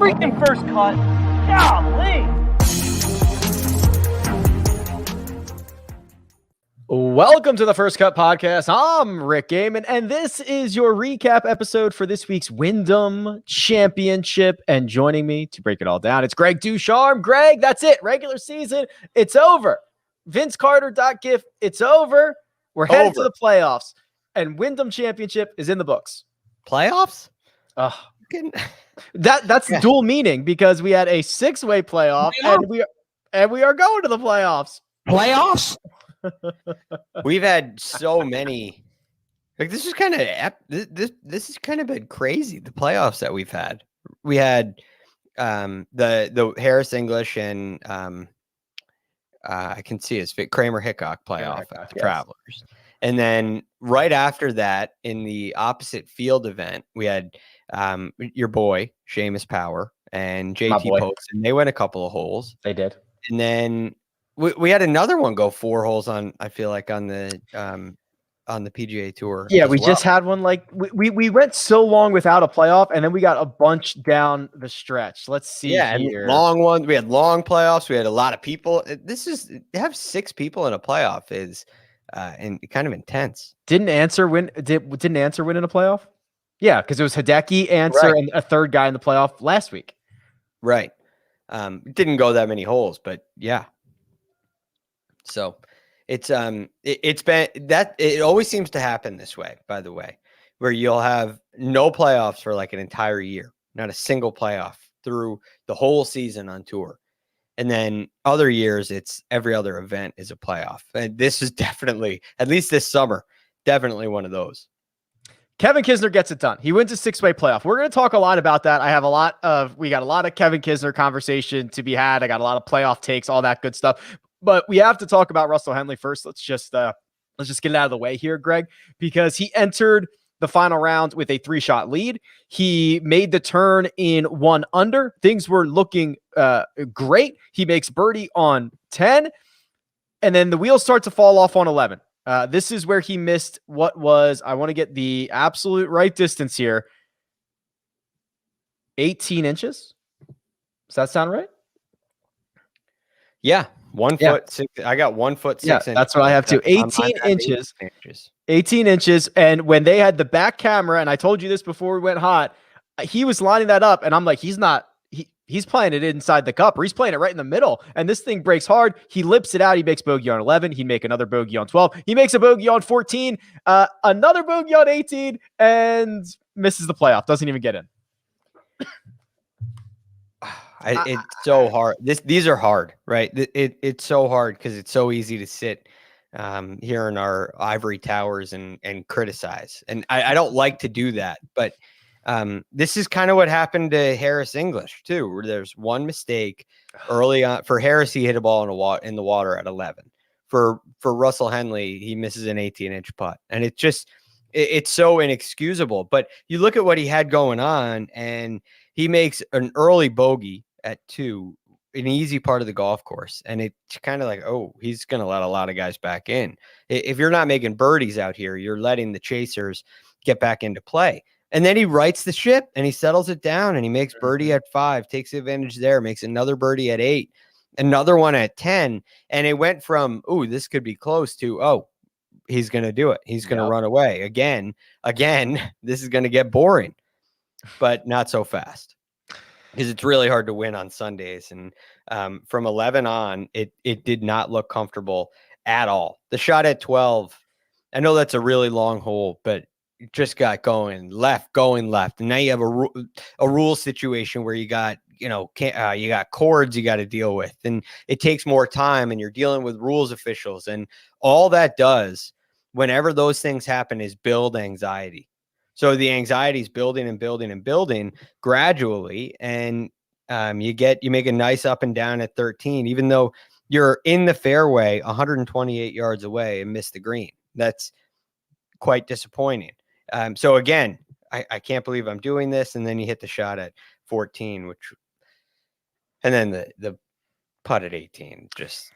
freaking first cut. Golly. Welcome to the First Cut Podcast. I'm Rick Gaiman, and this is your recap episode for this week's Wyndham Championship. And joining me to break it all down, it's Greg Ducharme. Greg, that's it. Regular season, it's over. Vince Carter.gif, it's over. We're headed to the playoffs, and Wyndham Championship is in the books. Playoffs? That's dual meaning because we had a 6-way playoff, and we are going to the playoffs. Playoffs? We've had so many. Like this is kind of this has kind of been crazy. The playoffs that we've had. We had the Harris English and I can see his Kramer Hickok playoff at the Travelers, and then right after that in the opposite field event we had your boy Seamus Power and JT Post, and they went a couple of holes. They did, and then. We had another one go 4 holes on, I feel like on the PGA Tour. Yeah, we just had one like we went so long without a playoff, and then we got a bunch down the stretch. Let's see. Yeah, here. And long ones. We had long playoffs. We had a lot of people. To have 6 people in a playoff is and kind of intense. Didn't Answer win in a playoff? Yeah, because it was Hideki, Answer, and a third guy in the playoff last week. Right. Didn't go that many holes, but yeah. So it's been that it always seems to happen this way, by the way, where you'll have no playoffs for like an entire year, not a single playoff through the whole season on tour. And then other years, it's every other event is a playoff. And this is definitely, at least this summer, definitely one of those. Kevin Kisner gets it done. He wins a 6-way playoff. We're going to talk a lot about that. We got a lot of Kevin Kisner conversation to be had. I got a lot of playoff takes, all that good stuff. But we have to talk about Russell Henley first. Let's just get it out of the way here, Greg, because he entered the final round with a 3-shot lead. He made the turn in 1 under. Things were looking great. He makes birdie on 10, and then the wheels start to fall off on 11. This is where he missed what was, I want to get the absolute right distance here, 18 inches. Does that sound right? Yeah. 1 foot 6. I got 1 foot 6 inches. That's what I have too. 18 inches. 18 inches. And when they had the back camera, and I told you this before we went hot, he was lining that up, and I'm like, he's playing it inside the cup, or he's playing it right in the middle. And this thing breaks hard. He lips it out. He makes bogey on 11. He'd make another bogey on 12. He makes a bogey on 14, another bogey on 18, and misses the playoff. Doesn't even get in. It's so hard. These are hard, right? It's so hard because it's so easy to sit here in our ivory towers and criticize. And I don't like to do that, but this is kind of what happened to Harris English too, where there's one mistake early on. For Harris, he hit a ball in the water at 11. For Russell Henley, he misses an 18-inch putt, and it's so inexcusable. But you look at what he had going on, and he makes an early bogey at 2, an easy part of the golf course. And it's kind of like, oh, he's going to let a lot of guys back in. If you're not making birdies out here, you're letting the chasers get back into play. And then he rights the ship and he settles it down, and he makes birdie at 5, takes advantage there, makes another birdie at 8, another one at 10. And it went from, oh, this could be close to, oh, he's going to do it. He's going to run away again. This is going to get boring, but not so fast. Because it's really hard to win on Sundays. And from 11 on, it did not look comfortable at all. The shot at 12, I know that's a really long hole, but it just got going left. And now you have a rule situation where you got, you got chords you got to deal with. And it takes more time, and you're dealing with rules officials. And all that does, whenever those things happen, is build anxiety. So the anxiety is building and building and building gradually, and you make a nice up and down at 13, even though you're in the fairway 128 yards away and missed the green. That's quite disappointing. So again, I can't believe I'm doing this. And then you hit the shot at 14, and then the putt at 18, just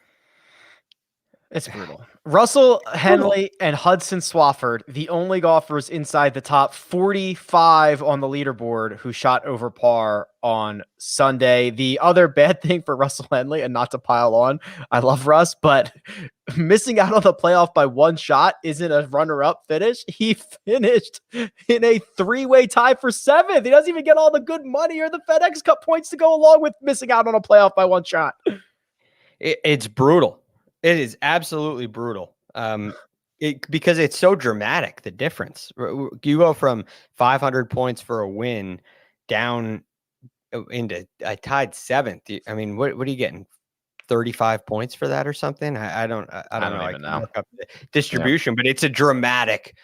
It's brutal. Russell, Henley, and Hudson Swafford, the only golfers inside the top 45 on the leaderboard who shot over par on Sunday. The other bad thing for Russell Henley, and not to pile on, I love Russ, but missing out on the playoff by one shot isn't a runner-up finish. He finished in a three-way tie for 7th. He doesn't even get all the good money or the FedEx Cup points to go along with missing out on a playoff by one shot. It's brutal. It is absolutely brutal. Because it's so dramatic, the difference. You go from 500 points for a win down into I tied 7th. I mean, what are you getting? 35 points for that or something? I don't know. I even know. Look up the distribution, but it's a dramatic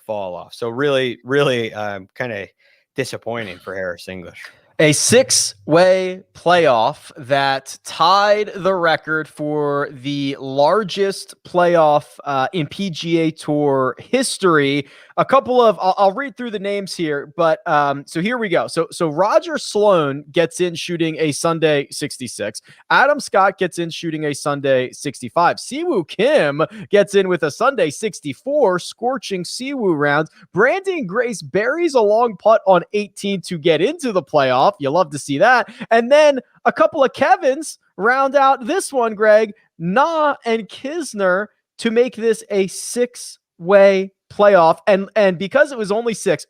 fall off. So really, really kind of disappointing for Harris English. A 6-way playoff that tied the record for the largest playoff in PGA Tour history. A couple of, I'll read through the names here, but so here we go. So Roger Sloan gets in shooting a Sunday 66. Adam Scott gets in shooting a Sunday 65. Siwoo Kim gets in with a Sunday 64, scorching Siwoo rounds. Brandon Grace buries a long putt on 18 to get into the playoff. You love to see that. And then a couple of Kevins round out this one, Greg. Na and Kisner to make this a 6-way playoff. And because it was only six,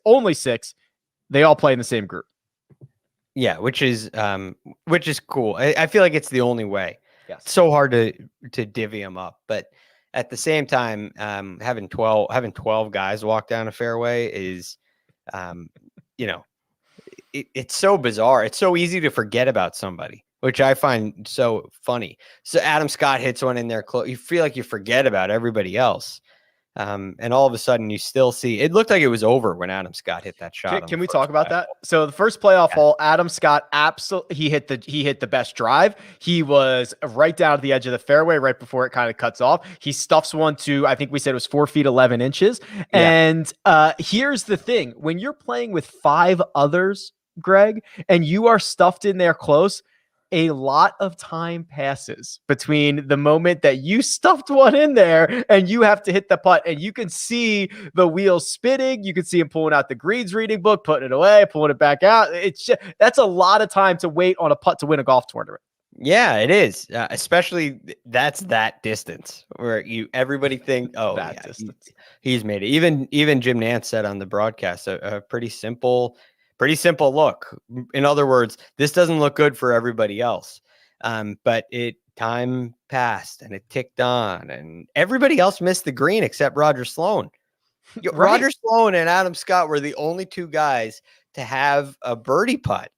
they all play in the same group. Yeah, which is cool. I feel like it's the only way. Yes. It's so hard to divvy them up, but at the same time, having 12 guys walk down a fairway is, it's so bizarre. It's so easy to forget about somebody, which I find so funny. So Adam Scott hits one in there close. You feel like you forget about everybody else. And all of a sudden you still see, it looked like it was over when Adam Scott hit that shot. Can we talk about that? So the first playoff hole, Adam Scott absolutely he hit the best drive. He was right down to the edge of the fairway right before it kind of cuts off. He stuffs one to, I think we said it was 4 feet 11 inches. Yeah. And here's the thing: when you're playing with 5 others, Greg, and you are stuffed in there close, a lot of time passes between the moment that you stuffed one in there and you have to hit the putt, and you can see the wheels spinning. You can see him pulling out the greens reading book, putting it away, pulling it back out. It's just, that's a lot of time to wait on a putt to win a golf tournament. Yeah, it is. Especially that's that distance where everybody think, oh, that distance. He's made it. Even Jim Nantz said on the broadcast, a pretty simple look. In other words, this doesn't look good for everybody else. But time passed and it ticked on, and everybody else missed the green except Roger Sloan. Right. Roger Sloan and Adam Scott were the only 2 guys to have a birdie putt.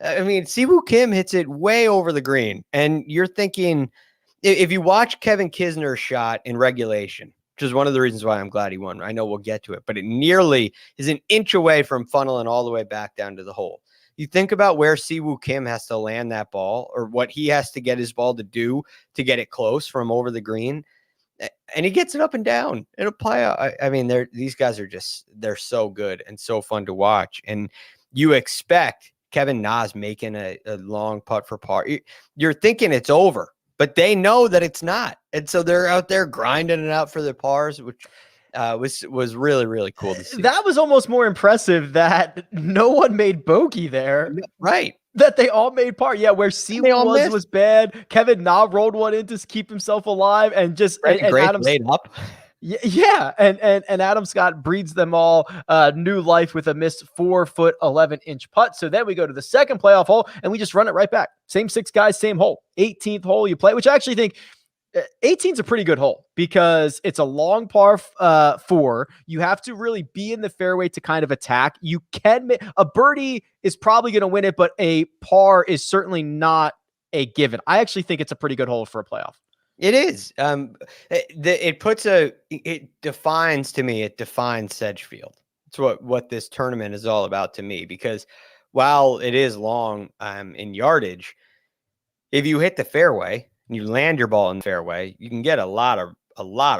I mean, Siwoo Kim hits it way over the green, and you're thinking, if you watch Kevin Kisner's shot in regulation, which is one of the reasons why I'm glad he won. I know we'll get to it, but it nearly is an inch away from funneling all the way back down to the hole. You think about where Siwoo Kim has to land that ball, or what he has to get his ball to do to get it close from over the green, and he gets it up and down in a playoff. I mean, these guys are they're so good and so fun to watch. And you expect Kevin Na's making a long putt for par. You're thinking it's over, but they know that it's not. And so they're out there grinding it out for the pars, which was really, really cool to see. That was almost more impressive that no one made bogey there. Right. That they all made par. Yeah, where Siwoo was bad. Kevin Na rolled one in to keep himself alive, and just and Adam laid up. Yeah, and Adam Scott breeds them all new life with a missed 4 foot 11-inch putt. So then we go to the second playoff hole, and we just run it right back. Same 6 guys, same hole. 18th hole you play, which I actually think 18 is a pretty good hole because it's a long par 4. You have to really be in the fairway to kind of attack. You can a birdie is probably going to win it, but a par is certainly not a given. I actually think it's a pretty good hole for a playoff. It is. It defines Sedgefield. It's what this tournament is all about to me, because while it is long in yardage, if you hit the fairway and you land your ball in the fairway, you can get a lot of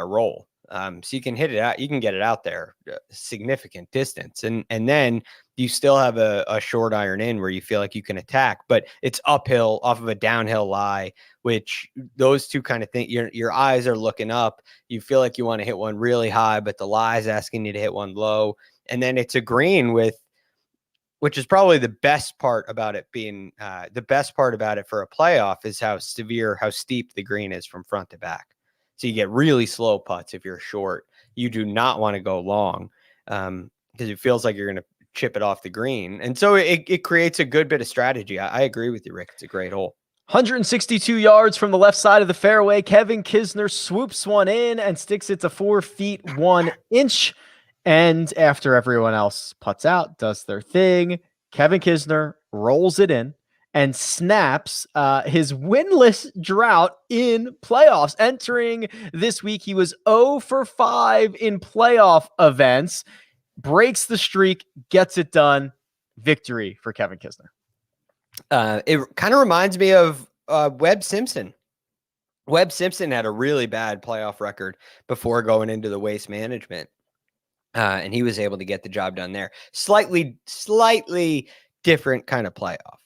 roll. So you can hit it out, you can get it out there a significant distance. And then you still have a short iron in where you feel like you can attack, but it's uphill off of a downhill lie, which those two kind of things, your eyes are looking up. You feel like you want to hit one really high, but the lie is asking you to hit one low. And then it's a green which is probably the best part about it being the best part about it for a playoff is how steep the green is from front to back. So you get really slow putts if you're short. You do not want to go long because it feels like you're going to chip it off the green. And so it creates a good bit of strategy. I agree with you, Rick. It's a great hole. 162 yards from the left side of the fairway. Kevin Kisner swoops one in and sticks it to 4 feet 1 inch. And after everyone else putts out, does their thing, Kevin Kisner rolls it in and snaps his winless drought in playoffs. Entering this week, he was 0 for 5 in playoff events, breaks the streak, gets it done. Victory for Kevin Kisner. It kind of reminds me of Webb Simpson. Webb Simpson had a really bad playoff record before going into the Waste Management. And he was able to get the job done there. Slightly different kind of playoff.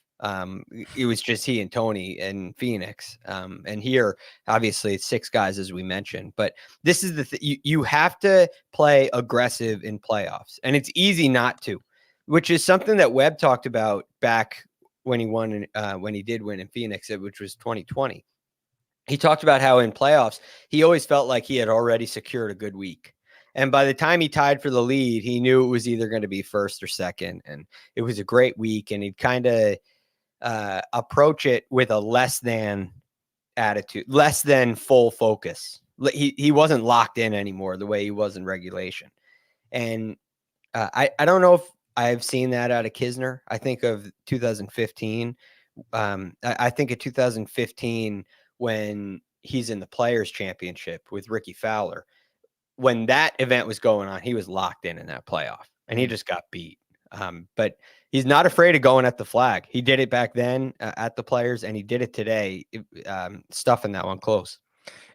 It was just he and Tony in Phoenix. And here, obviously, it's 6 guys, as we mentioned. But this is you have to play aggressive in playoffs. And it's easy not to, which is something that Webb talked about back when he won, when he did win in Phoenix, which was 2020. He talked about how in playoffs, he always felt like he had already secured a good week. And by the time he tied for the lead, he knew it was either going to be first or second. And it was a great week. And he'd kind of approach it with a less than attitude, less than full focus. He wasn't locked in anymore the way he was in regulation. And I don't know if I've seen that out of Kisner. I think of 2015. I think of 2015 when he's in the Players Championship with Ricky Fowler. When that event was going on, he was locked in that playoff and he just got beat. But he's not afraid of going at the flag. He did it back then at the Players, and he did it today, stuffing that one close.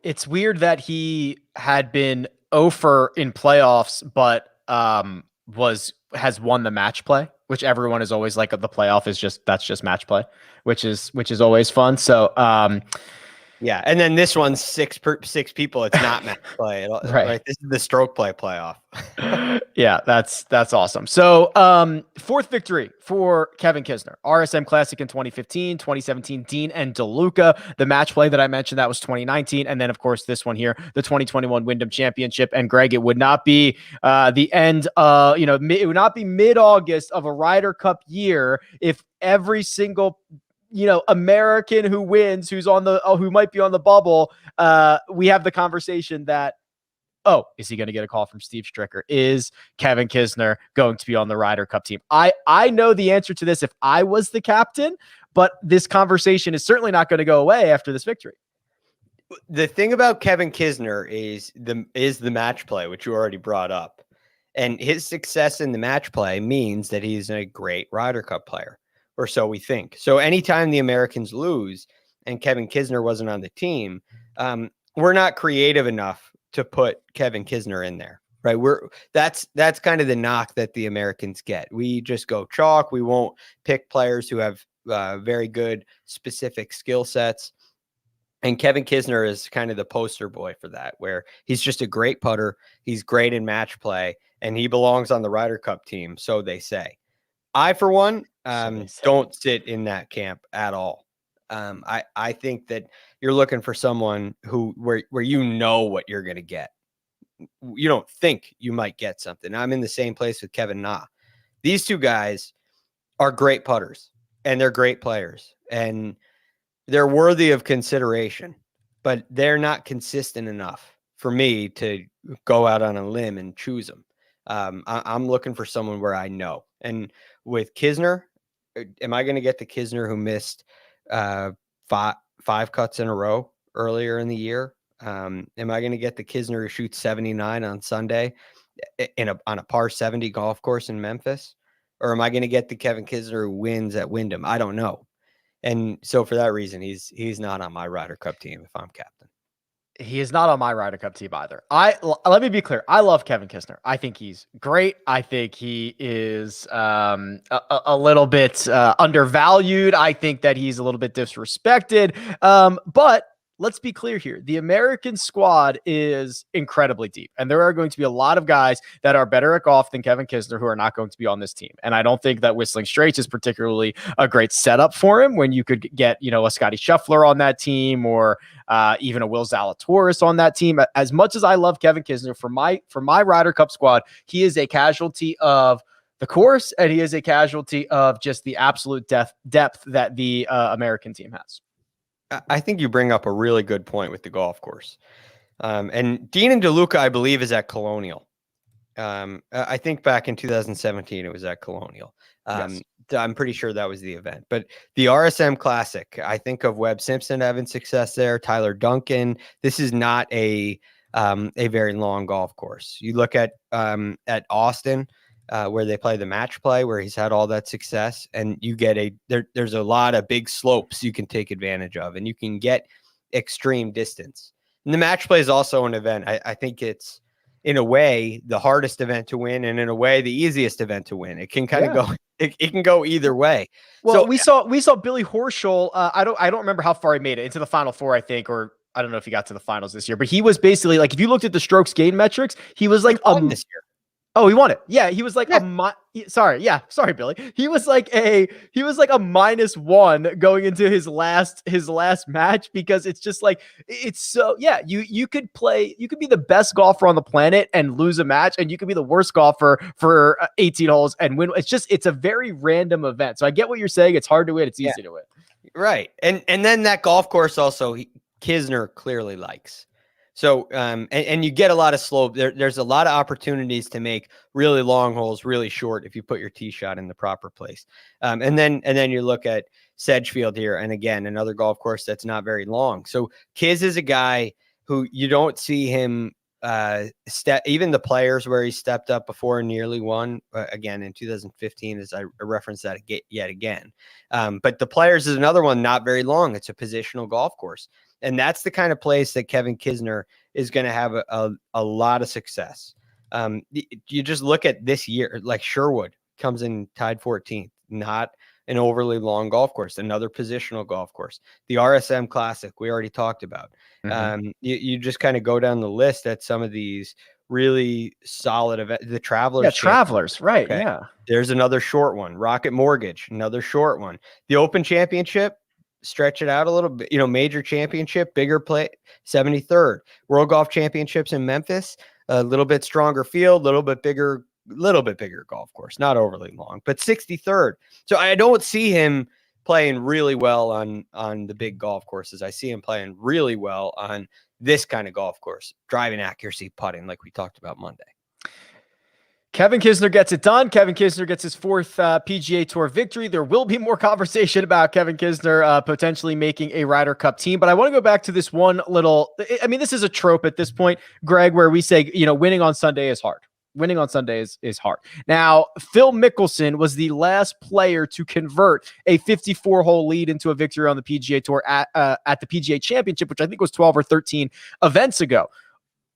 It's weird that he had been 0 for in playoffs, but has won the match play, which everyone is always like, the playoff is that's just match play, which is always fun. So, yeah, and then this one's 6 people. It's not match play, right? This is the stroke play playoff. Yeah, that's awesome. So, 4th victory for Kevin Kisner. RSM Classic in 2015, 2017, Dean and DeLuca. The match play that I mentioned, that was 2019, and then of course this one here, the 2021 Wyndham Championship. And Greg, it would not be the end. It would not be mid-August of a Ryder Cup year if every single American who wins, who might be on the bubble, we have the conversation that, is he going to get a call from Steve Stricker? Is Kevin Kisner going to be on the Ryder Cup team? I know the answer to this if I was the captain, but this conversation is certainly not going to go away after this victory. The thing about Kevin Kisner is the match play, which you already brought up. And his success in the match play means that he's a great Ryder Cup player. Or so we think. So anytime the Americans lose and Kevin Kisner wasn't on the team, we're not creative enough to put Kevin Kisner in there, right? That's kind of the knock that the Americans get. We just go chalk. We won't pick players who have very good specific skill sets. And Kevin Kisner is kind of the poster boy for that, where he's just a great putter. He's great in match play, and he belongs on the Ryder Cup team, so they say. I, for one, don't sit in that camp at all. I think that you're looking for someone where you know what you're going to get. You don't think you might get something. I'm in the same place with Kevin Na. These two guys are great putters, and they're great players, and they're worthy of consideration, but they're not consistent enough for me to go out on a limb and choose them. I'm looking for someone where I know. And with Kisner, am I going to get the Kisner who missed 5 cuts in a row earlier in the year? Am I going to get the Kisner who shoots 79 on Sunday on a par 70 golf course in Memphis? Or am I going to get the Kevin Kisner who wins at Wyndham? I don't know. And so for that reason, he's not on my Ryder Cup team if I'm captain. He is not on my Ryder Cup team either. Let me be clear. I love Kevin Kisner. I think he's great. I think he is a little bit undervalued. I think that he's a little bit disrespected. But let's be clear here. The American squad is incredibly deep, and there are going to be a lot of guys that are better at golf than Kevin Kisner who are not going to be on this team. And I don't think that Whistling Straits is particularly a great setup for him when you could get, a Scotty Scheffler on that team or even a Will Zalatoris on that team. As much as I love Kevin Kisner for my Ryder Cup squad, he is a casualty of the course, and he is a casualty of just the absolute depth that the American team has. I think you bring up a really good point with the golf course. And Dean and DeLuca, I believe, is at Colonial. I think back in 2017, it was at Colonial. Yes. I'm pretty sure that was the event. But the RSM Classic, I think of Webb Simpson having success there, Tyler Duncan. This is not a very long golf course. You look at Austin, where they play the match play, where he's had all that success, and you get there's a lot of big slopes you can take advantage of, and you can get extreme distance. And the match play is also an event. I think it's, in a way, the hardest event to win, and in a way, the easiest event to win. It can kind of go. It can go either way. Well, so we saw Billy Horschel. I don't remember how far he made it into the Final Four, I think, or I don't know if he got to the finals this year. But he was basically like, if you looked at the strokes gain metrics, he was like this year. Oh, he won it. Yeah, he was like sorry, Billy. He was like a -1 going into his last match, because it's just like, it's so, you could be the best golfer on the planet and lose a match, and you could be the worst golfer for 18 holes and win. It's a very random event. So I get what you're saying. It's hard to win. It's easy to win. Right. And then that golf course also, Kisner clearly likes. So, and you get a lot of slope. There's a lot of opportunities to make really long holes really short if you put your tee shot in the proper place. And then you look at Sedgefield here, and again, another golf course that's not very long. So Kiz is a guy who you don't see him even the Players, where he stepped up before and nearly won again in 2015, as I referenced that yet again. But the Players is another one, not very long. It's a positional golf course. And that's the kind of place that Kevin Kisner is going to have a lot of success. You just look at this year, like Sherwood comes in tied 14th, not an overly long golf course, another positional golf course. The RSM Classic, we already talked about. Mm-hmm. You just kind of go down the list at some of these really solid events. The Travelers. Yeah, Travelers, right, okay. Yeah. There's another short one. Rocket Mortgage, another short one. The Open Championship, stretch it out a little bit, major championship, bigger play, 73rd. World Golf Championships in Memphis, a little bit stronger field, little bit bigger golf course, not overly long, but 63rd. So I don't see him playing really well on the big golf courses. I see him playing really well on this kind of golf course, driving accuracy, putting, like we talked about Monday. Kevin Kisner gets it done. Kevin Kisner gets his fourth PGA Tour victory. There will be more conversation about Kevin Kisner potentially making a Ryder Cup team, but I want to go back to this one little, this is a trope at this point, Greg, where we say, winning on Sunday is hard. Winning on Sunday is hard. Now, Phil Mickelson was the last player to convert a 54-hole lead into a victory on the PGA Tour at the PGA Championship, which I think was 12 or 13 events ago.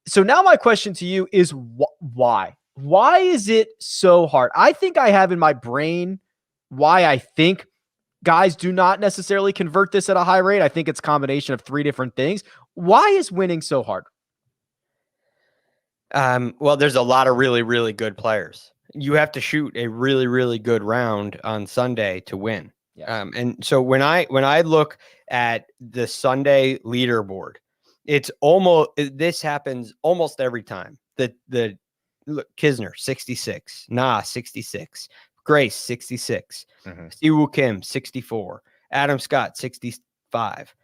So now my question to you is why? Why is it so hard? I think I have in my brain why I think guys do not necessarily convert this at a high rate. I think it's a combination of three different things. Why is winning so hard? Well, there's a lot of really, really good players. You have to shoot a really, really good round on Sunday to win. Yeah. And so when I look at the Sunday leaderboard, this happens almost every time. Look, Kisner, 66. Nah, 66. Grace, 66. Mm-hmm. Siwoo Kim, 64. Adam Scott, 65.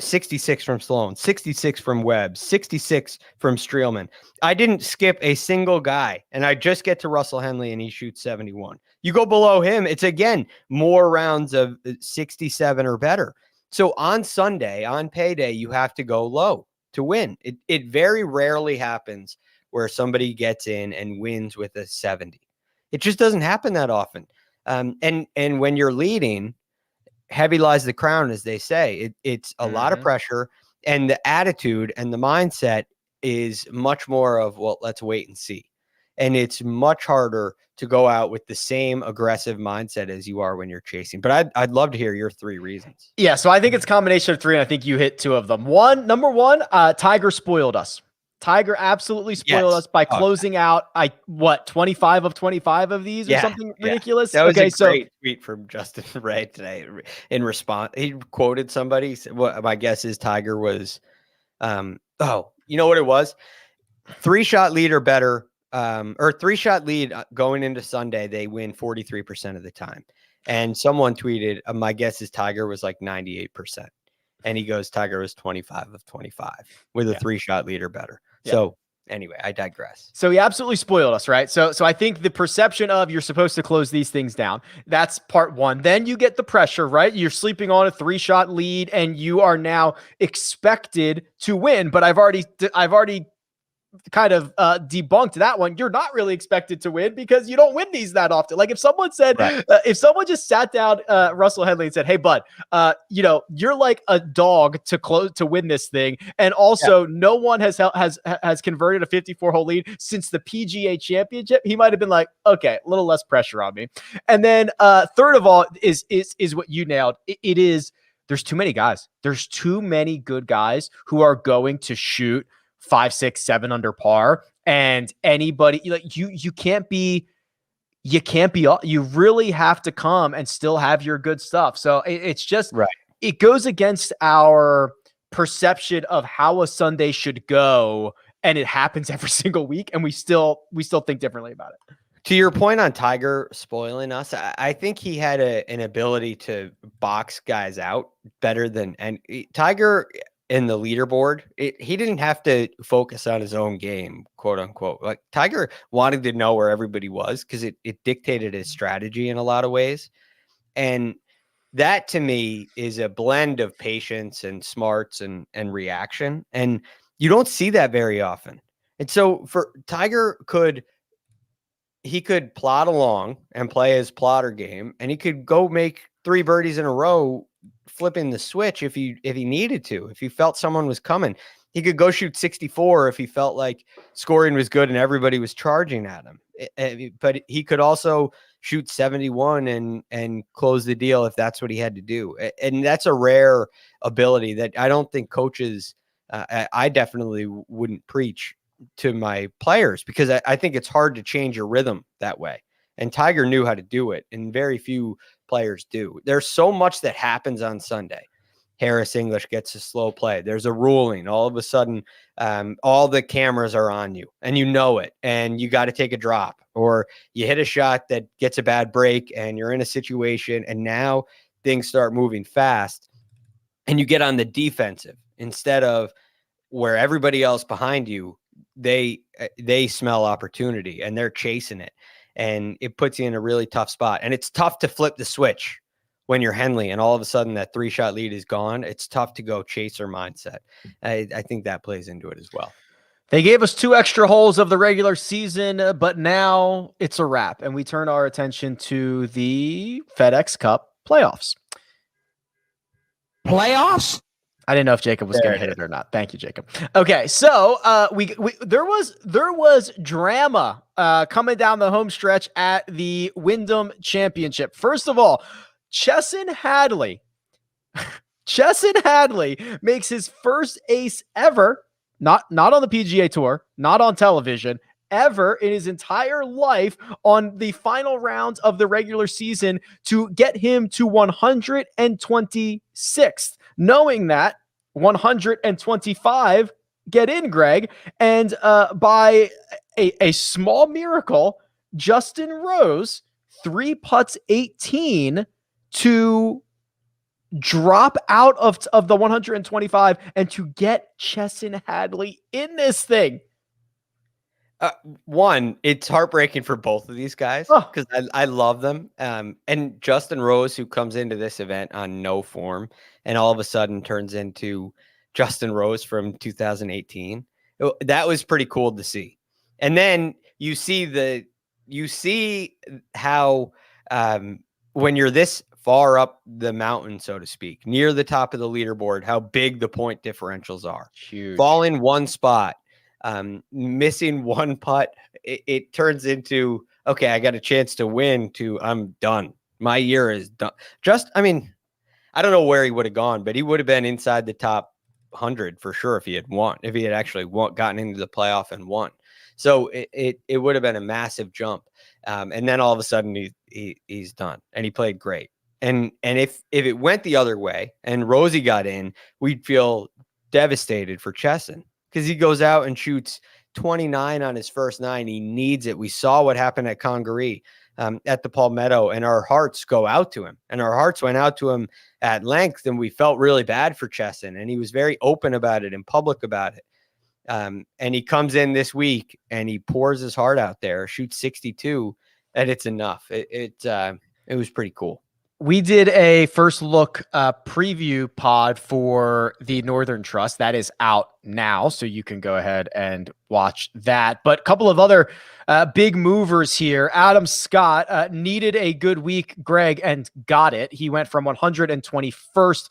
66 from Sloan, 66 from Webb, 66 from Streelman. I didn't skip a single guy, and I just get to Russell Henley, and he shoots 71. You go below him, it's again more rounds of 67 or better. So on Sunday, on payday, you have to go low to win. It very rarely happens where somebody gets in and wins with a 70. It just doesn't happen that often. And when you're leading, heavy lies the crown, as they say. It's a lot of pressure. And the attitude and the mindset is much more of, well, let's wait and see. And it's much harder to go out with the same aggressive mindset as you are when you're chasing. But I'd love to hear your 3 reasons. Yeah, so I think it's a combination of 3, and I think you hit 2 of them. Number one, Tiger spoiled us. Tiger absolutely spoiled us by closing out 25 of 25 of these or something ridiculous. That was a great tweet from Justin Ray today in response. He quoted somebody. What my guess is Tiger was, you know what it was? 3-shot lead or better, or 3-shot lead going into Sunday. They win 43% of the time. And someone tweeted, my guess is Tiger was like 98%. And he goes, Tiger was 25 of 25 with a 3-shot lead or better. Yeah. So anyway, I digress. So he absolutely spoiled us, right? So I think the perception of you're supposed to close these things down, that's part one. Then you get the pressure, right? You're sleeping on a 3-shot lead and you are now expected to win. But I've already kind of debunked that one. You're not really expected to win because you don't win these that often. Like if someone said, if someone just sat down Russell Henley and said, hey bud, you're like a dog to win this thing. And also no one has converted a 54-hole lead since the PGA Championship. He might've been like, okay, a little less pressure on me. And then third of all is what you nailed. It is, there's too many guys. There's too many good guys who are going to shoot 5, 6, 7 under par, and anybody like you really have to come and still have your good stuff. So it's just it goes against our perception of how a Sunday should go, and it happens every single week, and we still think differently about it. To your point on Tiger spoiling us, I think he had an ability to box guys out better than Tiger. In the leaderboard, he didn't have to focus on his own game, quote unquote. Like Tiger wanted to know where everybody was because it dictated his strategy in a lot of ways. And that to me is a blend of patience and smarts and reaction. And you don't see that very often. And so for Tiger he could plod along and play his plotter game, and he could go make 3 birdies in a row, flipping the switch if he needed to. If he felt someone was coming, he could go shoot 64 if he felt like scoring was good and everybody was charging at him. But he could also shoot 71 and close the deal if that's what he had to do. And that's a rare ability that I don't think coaches, I definitely wouldn't preach to my players, because I think it's hard to change your rhythm that way. And Tiger knew how to do it, and very few players do. There's so much that happens on Sunday. Harris English gets a slow play. There's a ruling. All of a sudden, all the cameras are on you, and you know it, and you got to take a drop, or you hit a shot that gets a bad break, and you're in a situation, and now things start moving fast, and you get on the defensive instead of where everybody else behind you, they smell opportunity and they're chasing it. And it puts you in a really tough spot. And it's tough to flip the switch when you're Henley and all of a sudden that 3-shot lead is gone. It's tough to go chaser mindset. I think that plays into it as well. They gave us 2 extra holes of the regular season, but now it's a wrap. And we turn our attention to the FedEx Cup playoffs. Playoffs? I didn't know if Jacob was going to hit it or not. Thank you, Jacob. Okay, so there was drama coming down the home stretch at the Wyndham Championship. First of all, Chesson Hadley makes his first ace ever, not on the PGA Tour, not on television, ever in his entire life on the final rounds of the regular season to get him to 126th, knowing that 125 get in, Greg. And by a small miracle, Justin Rose 3 putts 18 to drop out of the 125 and to get Chesson Hadley in this thing. One, it's heartbreaking for both of these guys because I love them. And Justin Rose, who comes into this event on no form and all of a sudden turns into Justin Rose from 2018. That was pretty cool to see. And then you see how when you're this far up the mountain, so to speak, near the top of the leaderboard, how big the point differentials are. Huge. Fall in one spot, missing one putt, it turns into, okay, I got a chance to win, to I'm done. My year is done. I don't know where he would have gone, but he would have been inside the top 100 for sure if he had actually gotten into the playoff and won. So it would have been a massive jump. And then all of a sudden he's done, and he played great. And if it went the other way and Rosie got in, we'd feel devastated for Chesson, because he goes out and shoots 29 on his first 9. He needs it. We saw what happened at Congaree, at the Palmetto, and our hearts go out to him. And our hearts went out to him at length, and we felt really bad for Chesson. And he was very open about it and public about it. And he comes in this week and he pours his heart out there, shoots 62, and it's enough. It was pretty cool. We did a first look preview pod for the Northern Trust. That is out now, so you can go ahead and watch that. But a couple of other big movers here. Adam Scott needed a good week, Greg, and got it. He went from 121st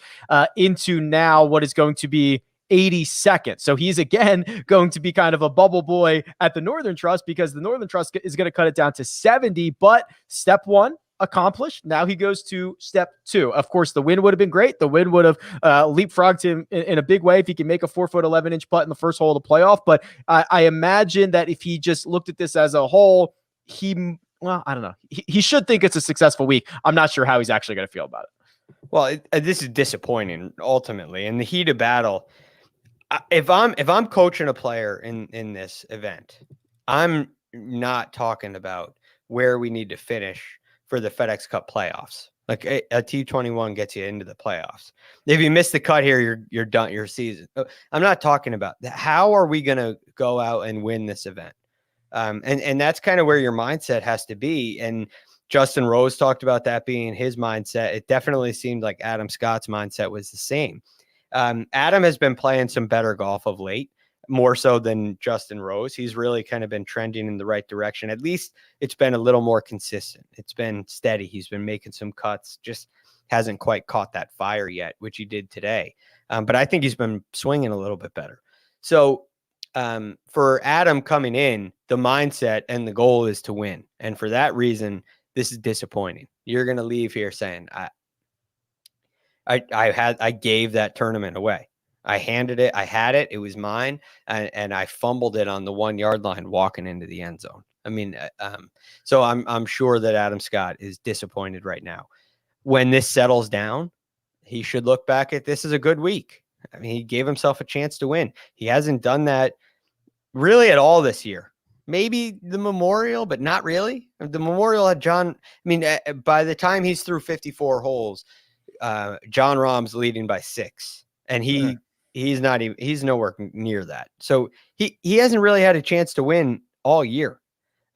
into now what is going to be 82nd. So he's again going to be kind of a bubble boy at the Northern Trust, because the Northern Trust is going to cut it down to 70. But step 1 accomplished. Now he goes to step 2. Of course, the win would have been great. The win would have leapfrogged him in a big way if he can make a 4-foot 11-inch putt in the first hole of the playoff. But I imagine that if he just looked at this as a whole, I don't know. He should think it's a successful week. I'm not sure how he's actually going to feel about it. Well, this is disappointing ultimately. In the heat of battle, if I'm coaching a player in this event, I'm not talking about where we need to finish for the FedEx Cup playoffs. Like a T21 gets you into the playoffs. If you miss the cut here, you're done your season. I'm not talking about that. How are we going to go out and win this event? And that's kind of where your mindset has to be. And Justin Rose talked about that being his mindset. It definitely seemed like Adam Scott's mindset was the same. Adam has been playing some better golf of late, more so than Justin Rose. He's really kind of been trending in the right direction. At least it's been a little more consistent. It's been steady. He's been making some cuts, just hasn't quite caught that fire yet, which he did today. But I think he's been swinging a little bit better. So for Adam coming in, the mindset and the goal is to win. And for that reason, this is disappointing. You're going to leave here saying, I gave that tournament away. I handed it. I had it. It was mine. And I fumbled it on the 1-yard line walking into the end zone. I mean, so I'm sure that Adam Scott is disappointed right now. When this settles down, he should look back at this as a good week. I mean, he gave himself a chance to win. He hasn't done that really at all this year. Maybe the Memorial, but not really. The Memorial had John. I mean, by the time he's through 54 holes, John Rahm's leading by 6, and he's nowhere near that. So he hasn't really had a chance to win all year.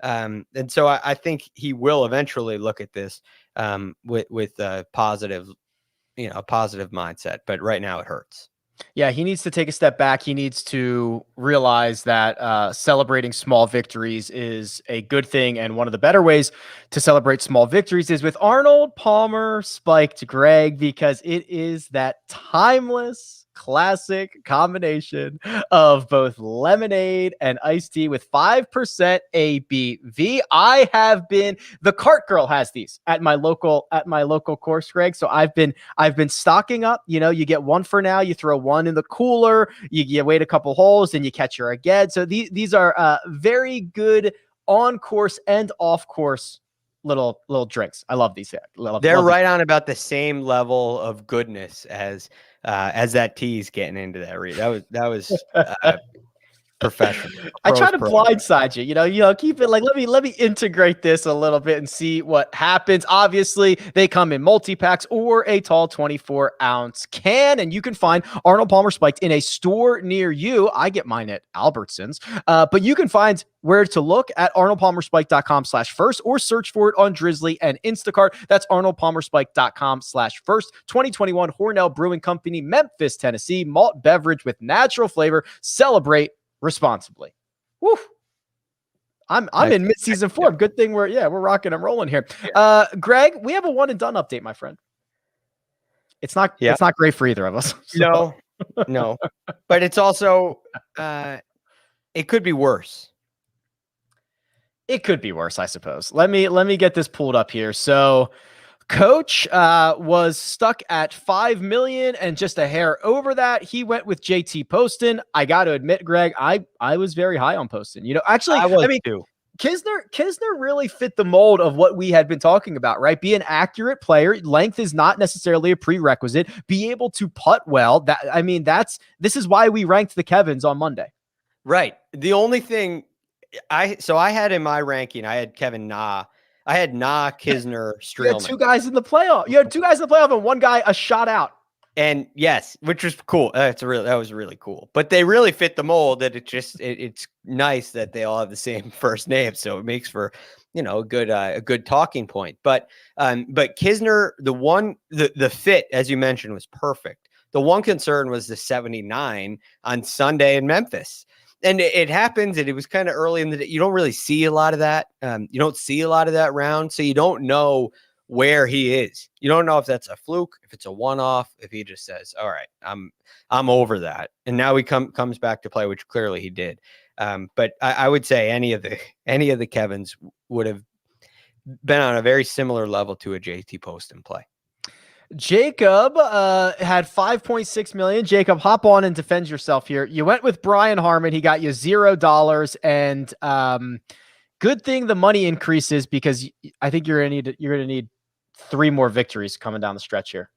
And so I think he will eventually look at this with a positive mindset. But right now it hurts. Yeah, he needs to take a step back. He needs to realize that celebrating small victories is a good thing. And one of the better ways to celebrate small victories is with Arnold Palmer Spiked, Greg, because it is that timeless classic combination of both lemonade and iced tea with 5% ABV. The cart girl has these at my local course, Greg. So I've been stocking up. You know, you get one for now, you throw one in the cooler, you wait a couple holes, and you catch her again. So these are very good on course and off course little drinks. I love these. They're right on about the same level of goodness as that tea's getting into that. That was professional. I try to blindside you, you know, keep it like, let me integrate this a little bit and see what happens. Obviously, they come in multi-packs or a tall 24-ounce can, and you can find Arnold Palmer Spiked in a store near you. I get mine at Albertsons, but you can find where to look at arnoldpalmerspike.com/first or search for it on Drizzly and Instacart. That's arnoldpalmerspike.com/first. 2021 Hornell Brewing Company, Memphis, Tennessee. Malt beverage with natural flavor. Celebrate responsibly. Woo. I'm in mid-season form. Good thing we're rocking and rolling here. Greg, we have a one and done update, my friend. It's not great for either of us. So. No, but it's also, it could be worse. It could be worse, I suppose. Let me get this pulled up here. So Coach was stuck at 5 million and just a hair over that. He went with JT Poston. I got to admit, Greg, I was very high on Poston. Actually, I mean, too. Kisner really fit the mold of what we had been talking about, right? Be an accurate player. Length is not necessarily a prerequisite. Be able to putt well. This is why we ranked the Kevins on Monday. Right. The only thing I had in my ranking, I had Kevin Na. I had Na, Kisner, Streelman. You had two guys in the playoff. You had two guys in the playoff and one guy a shot out. And yes, which was cool. That was really cool. But they really fit the mold that it's nice that they all have the same first name. So it makes for, a good talking point. But Kisner, the fit, as you mentioned, was perfect. The one concern was the 79 on Sunday in Memphis. And it happens, and it was kind of early in the day. You don't really see a lot of that. You don't see a lot of that round. So you don't know where he is. You don't know if that's a fluke, if it's a one-off, if he just says, all right, I'm over that. And now he comes back to play, which clearly he did. But I would say any of the Kevins would have been on a very similar level to a JT Poston play. Jacob had 5.6 million. Jacob, hop on and defend yourself here. You went with Brian Harman. He got you $0. And good thing the money increases because I think you're going to need 3 more victories coming down the stretch here.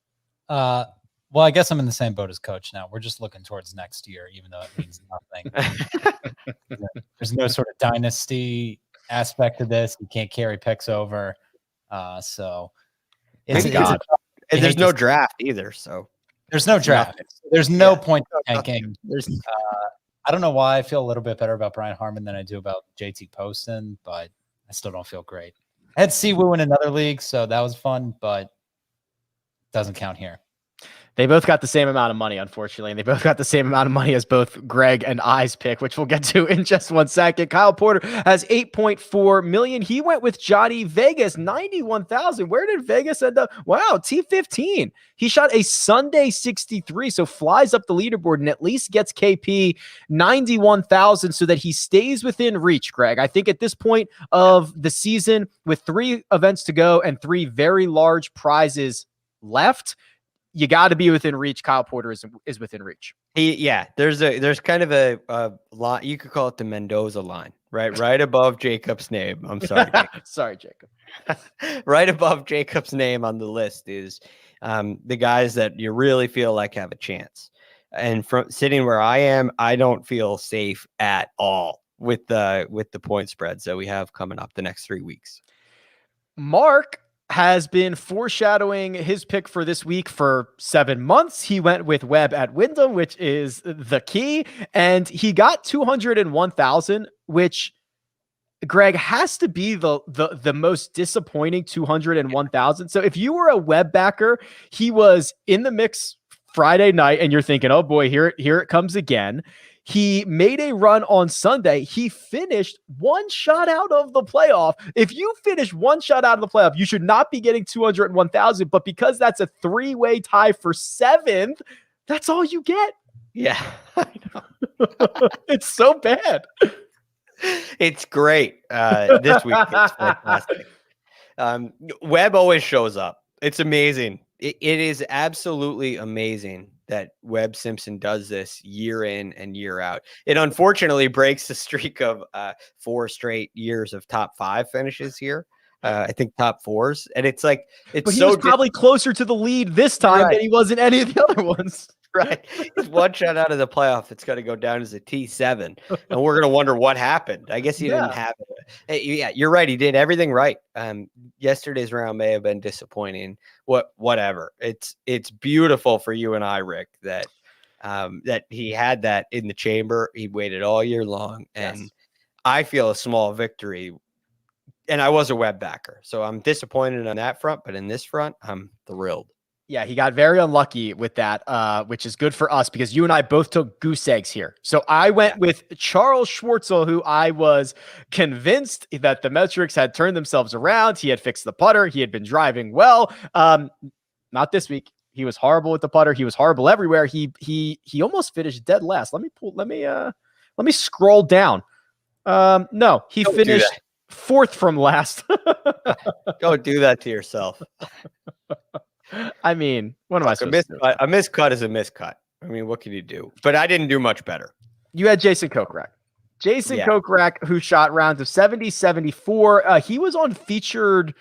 Well, I guess I'm in the same boat as Coach now. We're just looking towards next year, even though it means nothing. There's no sort of dynasty aspect to this. You can't carry picks over. So it's God. And there's no draft either. So there's no draft. There's no point tanking. I don't know why I feel a little bit better about Brian Harman than I do about JT Poston, but I still don't feel great. I had Siwoo in another league, so that was fun, but it doesn't count here. They both got the same amount of money, unfortunately, and they both got the same amount of money as both Greg and I's pick, which we'll get to in just one second. Kyle Porter has 8.4 million. He went with Johnny Vegas, 91,000. Where did Vegas end up? Wow, T15. He shot a Sunday 63, so flies up the leaderboard and at least gets KP 91,000 so that he stays within reach, Greg. I think at this point of the season, with 3 events to go and 3 very large prizes left, you got to be within reach. Kyle Porter is within reach. There's kind of a line. You could call it the Mendoza line, right above Jacob's name. I'm sorry, Jacob. Sorry, Jacob. Right above Jacob's name on the list is the guys that you really feel like have a chance. And from sitting where I am, I don't feel safe at all with the point spreads that we have coming up the next 3 weeks. Mark has been foreshadowing his pick for this week for 7 months. He went with Webb at Wyndham, which is the key, and he got 201,000, which, Greg, has to be the most disappointing 201,000. So if you were a Webb backer, he was in the mix Friday night, and you're thinking, oh boy, here it comes again. He made a run on Sunday. He finished 1 shot out of the playoff. If you finish 1 shot out of the playoff, you should not be getting 201,000. But because that's a 3-way tie for 7th, that's all you get. Yeah, I know. It's so bad. It's great. This week it's fantastic. Webb always shows up. It's amazing. It is absolutely amazing that Webb Simpson does this year in and year out. It unfortunately breaks the streak of 4 straight years of top 5 finishes here. I think top 4s. And it's like, but he was probably closer to the lead this time than he was in any of the other ones. Right. He's 1 shot out of the playoff. It's got to go down as a T7. And we're going to wonder what happened. I guess he didn't have it. Yeah, you're right. He did everything right. Yesterday's round may have been disappointing. Whatever. It's beautiful for you and I, Rick, that he had that in the chamber. He waited all year long. And I feel a small victory. And I was a Webb backer. So I'm disappointed on that front. But in this front, I'm thrilled. Yeah, he got very unlucky with that, which is good for us because you and I both took goose eggs here. So I went with Charles Schwartzel, who I was convinced that the metrics had turned themselves around. He had fixed the putter. He had been driving well. Not this week. He was horrible with the putter. He was horrible everywhere. He almost finished dead last. Let me scroll down. No, he finished fourth from last. Don't do that to yourself. I mean, what am I supposed to do? A miscut is a miscut. I mean, what can you do? But I didn't do much better. You had Jason Kokrak. Kokrak, who shot rounds of 70, 74. He was on featured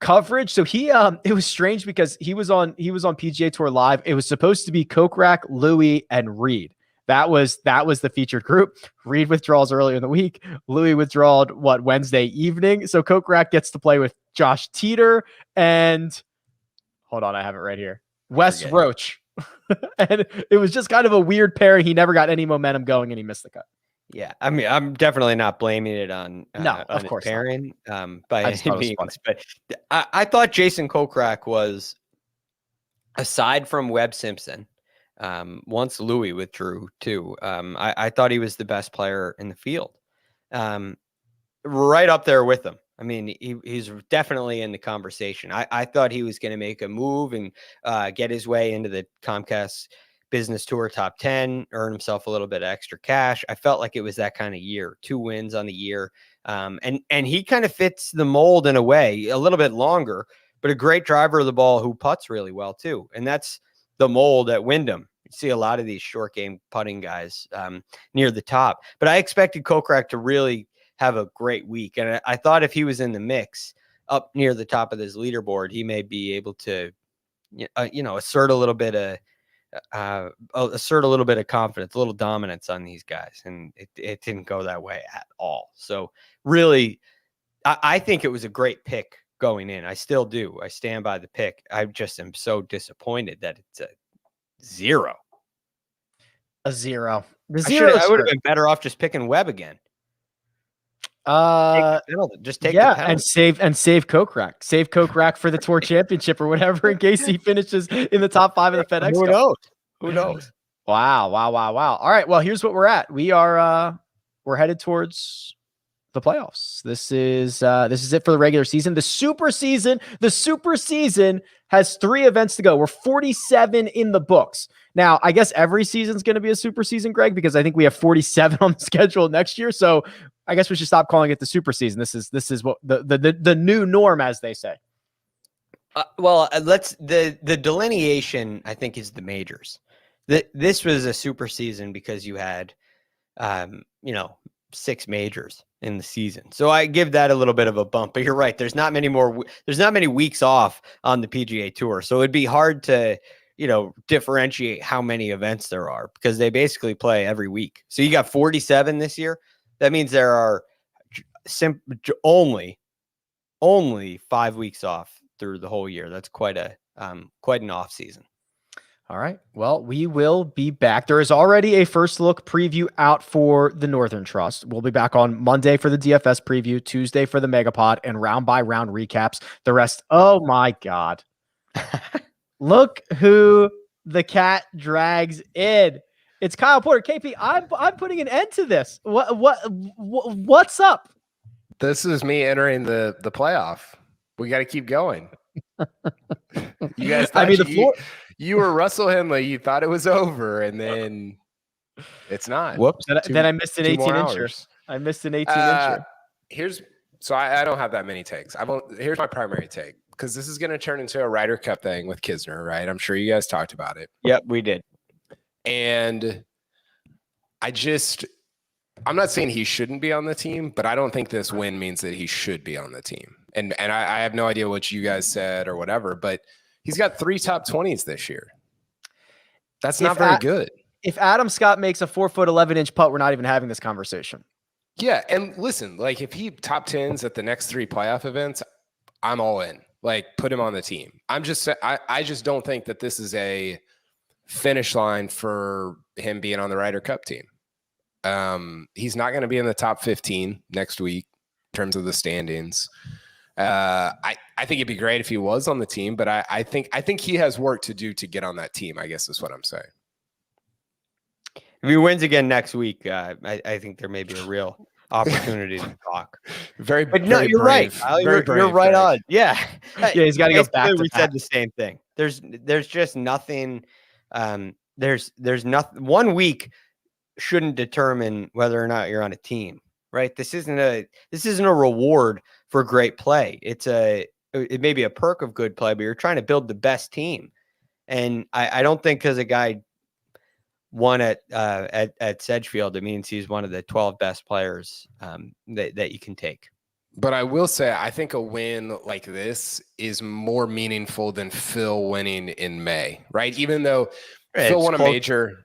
coverage. So it was strange because he was on PGA Tour Live. It was supposed to be Kokrak, Louis, and Reed. That was the featured group. Reed withdraws earlier in the week. Louis withdrawed Wednesday evening. So Kokrak gets to play with Josh Teeter and hold on, I have it right here. Wes Roach. And it was just kind of a weird pairing. He never got any momentum going and he missed the cut. Yeah, I mean, I'm definitely not blaming it on of course pairing by any means, but I thought Jason Kokrak was, aside from Webb Simpson, once Louis withdrew too, I thought he was the best player in the field, right up there with him. I mean, he's definitely in the conversation. I thought he was going to make a move and get his way into the Comcast Business Tour top 10, earn himself a little bit of extra cash. I felt like it was that kind of year, 2 wins on the year. And he kind of fits the mold in a way, a little bit longer, but a great driver of the ball who putts really well too. And that's the mold at Wyndham. You see a lot of these short game putting guys near the top, but I expected Kokrak to really have a great week. And I thought if he was in the mix up near the top of this leaderboard, he may be able to, assert a little bit of confidence, a little dominance on these guys. And it didn't go that way at all. So really, I think it was a great pick going in. I still do. I stand by the pick. I just am so disappointed that it's a 0. A 0. I would have been better off just picking Webb again. Just take the penalty. and save Kokrak. Save Kokrak for the Tour Championship or whatever in case he finishes in the top 5 of the FedEx Cup. Who knows? Wow. All right. Well, here's what we're at. We're headed towards the playoffs. This is it for the regular season. The super season has 3 events to go. We're 47 in the books. Now, I guess every season's going to be a super season, Greg, because I think we have 47 on the schedule next year. So I guess we should stop calling it the super season. This is what the new norm, as they say. The delineation, I think, is the majors. This was a super season because you had, 6 majors in the season. So I give that a little bit of a bump, but you're right. There's not many weeks off on the PGA Tour. So it'd be hard to, differentiate how many events there are because they basically play every week. So you got 47 this year. That means there are only 5 weeks off through the whole year. That's quite an off season. All right. Well, we will be back. There is already a first look preview out for the Northern Trust. We'll be back on Monday for the DFS preview, Tuesday for the Megapod, and round by round recaps. The rest. Oh my God. Look who the cat drags in. It's Kyle Porter. KP, I'm putting an end to this. What's up? This is me entering the playoff. We got to keep going. You guys thought you were Russell Henley. You thought it was over, and then it's not. Whoops. Then I missed an 18-incher. I missed an 18-incher. I don't have that many takes. Here's my primary take, because this is going to turn into a Ryder Cup thing with Kisner, right? I'm sure you guys talked about it. Yep, we did. And I'm not saying he shouldn't be on the team, but I don't think this win means that he should be on the team. And I have no idea what you guys said or whatever, but he's got 3 top 20s this year. That's not very good. If Adam Scott makes a 4-foot 11-inch putt, we're not even having this conversation. Yeah, and listen, like if he top 10s at the next 3 playoff events, I'm all in. Like put him on the team. I just don't think that this is a finish line for him being on the Ryder Cup team. He's not going to be in the top 15 next week in terms of the standings. I think it'd be great if he was on the team, but I think he has work to do to get on that team, I guess is what I'm saying. If he wins again next week, I think there may be a real opportunity to talk. You're right. You're right on. Yeah. He's got to go back. We said the same thing. There's just nothing. There's nothing. 1 week shouldn't determine whether or not you're on a team, right? This isn't a reward for great play. It may be a perk of good play, but you're trying to build the best team. And I don't think because a guy won at Sedgefield, it means he's one of the 12 best players that you can take. But I will say, I think a win like this is more meaningful than Phil winning in May, right? Even though Phil won a major.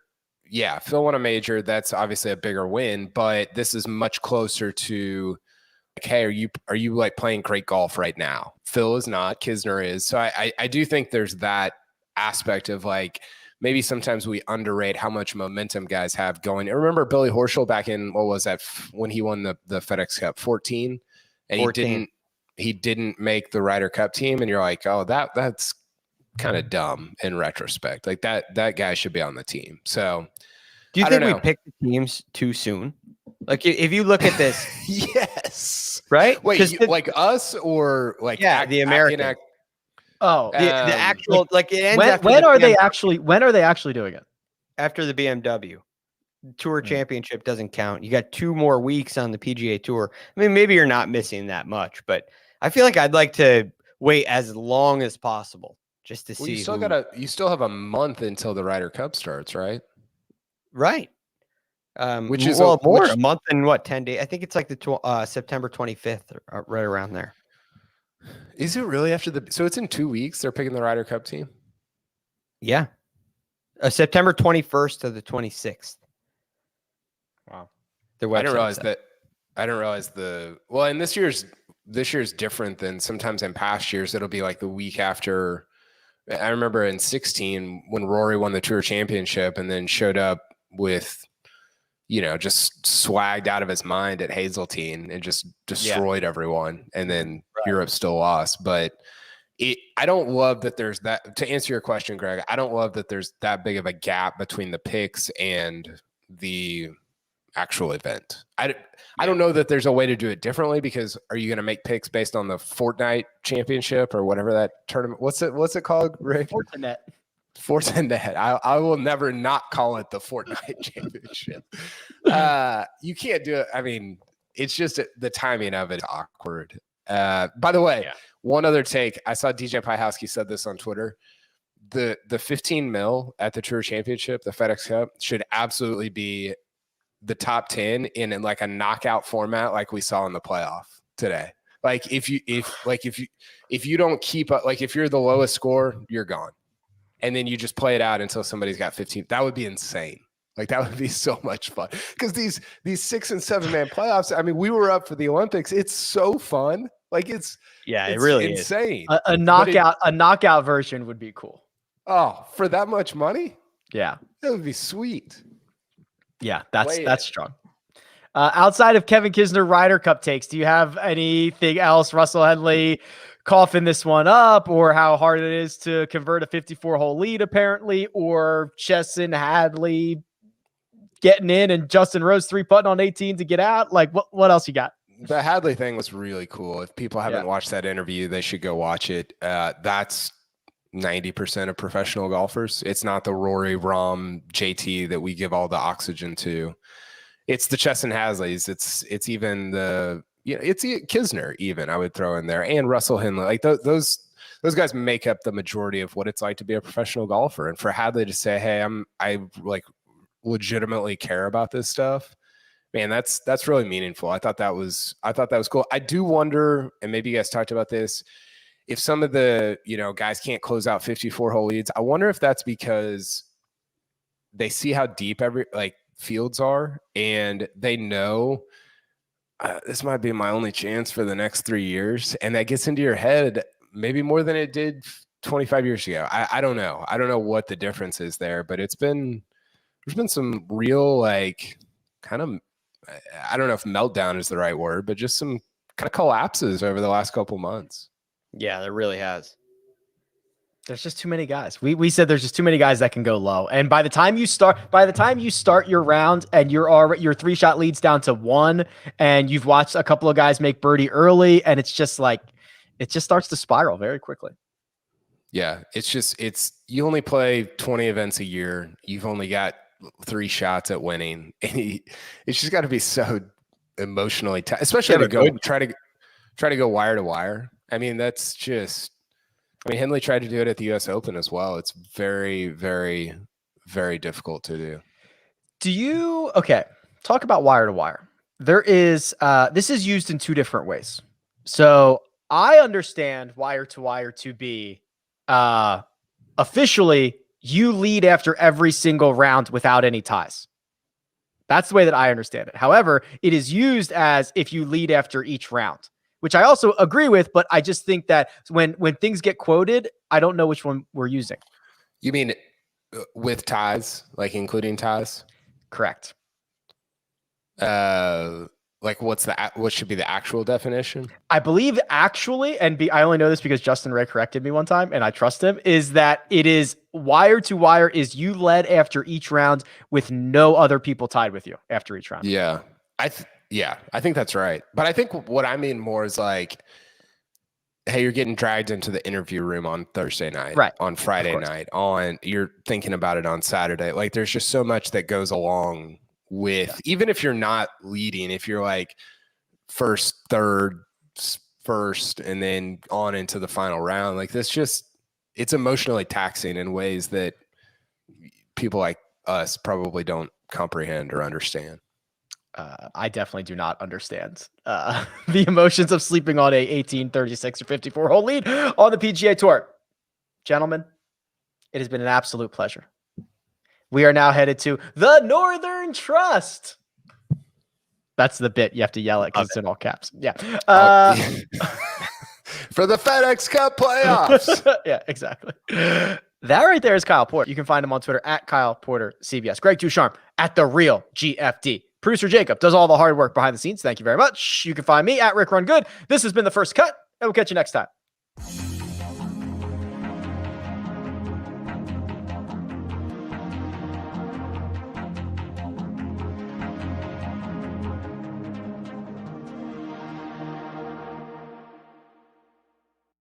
Yeah, Phil won a major. That's obviously a bigger win, but this is much closer to like, hey, are you like playing great golf right now? Phil is not, Kisner is. So I do think there's that aspect of like, maybe sometimes we underrate how much momentum guys have going. I remember Billy Horschel back in, what was that, when he won the FedEx Cup, 14, and 14. he didn't make the Ryder Cup team, and you're like, oh, that's kind of dumb in retrospect. Like that guy should be on the team. So do you think we picked the teams too soon? Like if you look at this, yes, right? Wait, like us or like the American? The actual like it ends when are they actually doing it? After the BMW Tour Championship doesn't count. You got 2 more weeks on the PGA Tour. I mean, maybe you're not missing that much, but I feel like I'd like to wait as long as possible just to see. You still have a month until the Ryder Cup starts, right? Right. Which is a month and 10 days. I think it's like the September 25th, or right around there. Is it really after so it's in 2 weeks they're picking the Ryder Cup team? Yeah. September 21st to the 26th. Wow. I didn't realize that. I didn't realize and this year's different than sometimes in past years. It'll be like the week after. I remember in 16 when Rory won the Tour Championship and then showed up with, just swagged out of his mind at Hazeltine and just destroyed everyone. And then Europe still lost. But I don't love that there's that. To answer your question, Greg, I don't love that there's that big of a gap between the picks and the actual event. I don't know that there's a way to do it differently, because are you going to make picks based on the Fortnite Championship or whatever that tournament? What's it called, Rick? Fortinet. I will never not call it the Fortnite Championship. You can't do it. I mean, it's just the timing of it is awkward. By the way, one other take. I saw DJ Piehowski said this on Twitter. The 15 mil at the Tour Championship, the FedEx Cup, should absolutely be the top 10 in like a knockout format, like we saw in the playoff today. Like if you don't keep up, like if you're the lowest score, you're gone. And then you just play it out until somebody's got 15. That would be insane. Like that would be so much fun. Because these 6 and 7 man playoffs, I mean, we were up for the Olympics. It's so fun. Like it really insane. A knockout version would be cool. Oh, for that much money? Yeah. That would be sweet. Yeah, that's strong. Outside of Kevin Kisner Ryder Cup takes, do you have anything else? Russell Henley coughing this one up, or how hard it is to convert a 54-hole lead, apparently, or Chesson Hadley getting in and Justin Rose 3-putting on 18 to get out? Like, what else you got? The Hadley thing was really cool. If people haven't watched that interview, they should go watch it. That's 90% of professional golfers. It's not the Rory, Rahm, JT that we give all the oxygen to. It's the Chesson Hadleys. It's even it's Kisner even, I would throw in there, and Russell Henley. Like those guys make up the majority of what it's like to be a professional golfer. And for Hadley to say, hey, I like legitimately care about this stuff, man, that's really meaningful. I thought that was cool. I do wonder, and maybe you guys talked about this, if some of the, guys can't close out 54-hole leads, I wonder if that's because they see how deep fields are, and they know this might be my only chance for the next 3 years. And that gets into your head maybe more than it did 25 years ago. I don't know. I don't know what the difference is there, but there's been some real, kind of, I don't know if meltdown is the right word, but just some kind of collapses over the last couple months. Yeah, there really has. There's just too many guys. We said there's just too many guys that can go low. And by the time you start your round and your 3-shot leads down to 1, and you've watched a couple of guys make birdie early, and it's just like, it just starts to spiral very quickly. Yeah, it's you only play 20 events a year. You've only got 3 shots at winning, and it's just got to be so emotionally, especially to go try to go wire to wire. I mean, that's just. I mean, Henley tried to do it at the U.S. Open as well. It's very, very, very difficult to do. Talk about wire to wire. There is this is used in 2 different ways. So I understand wire to wire to be officially you lead after every single round without any ties. That's the way that I understand it. However, it is used as if you lead after each round, which I also agree with, but I just think that when things get quoted, I don't know which one we're using. You mean with ties, like including ties? Correct. Like what should be the actual definition? I believe actually, I only know this because Justin Ray corrected me one time and I trust him, is that it is wire to wire is you led after each round with no other people tied with you after each round. Yeah. I think that's right. But I think what I mean more is like, hey, you're getting dragged into the interview room on Thursday night, right? On Friday night, you're thinking about it on Saturday. Like there's just so much that goes along with, even if you're not leading, if you're like first, third, first, and then on into the final round, like it's emotionally taxing in ways that people like us probably don't comprehend or understand. I definitely do not understand the emotions of sleeping on a 18, 36, or 54 hole lead on the PGA Tour. Gentlemen, it has been an absolute pleasure. We are now headed to the Northern Trust. That's the bit you have to yell at because it's in all caps. Yeah. For the FedEx Cup playoffs. Yeah, exactly. That right there is Kyle Porter. You can find him on Twitter at Kyle Porter CBS. Greg Ducharme at The Real GFD. Producer Jacob does all the hard work behind the scenes. Thank you very much. You can find me at Rick Run Good. This has been The First Cut, and we'll catch you next time.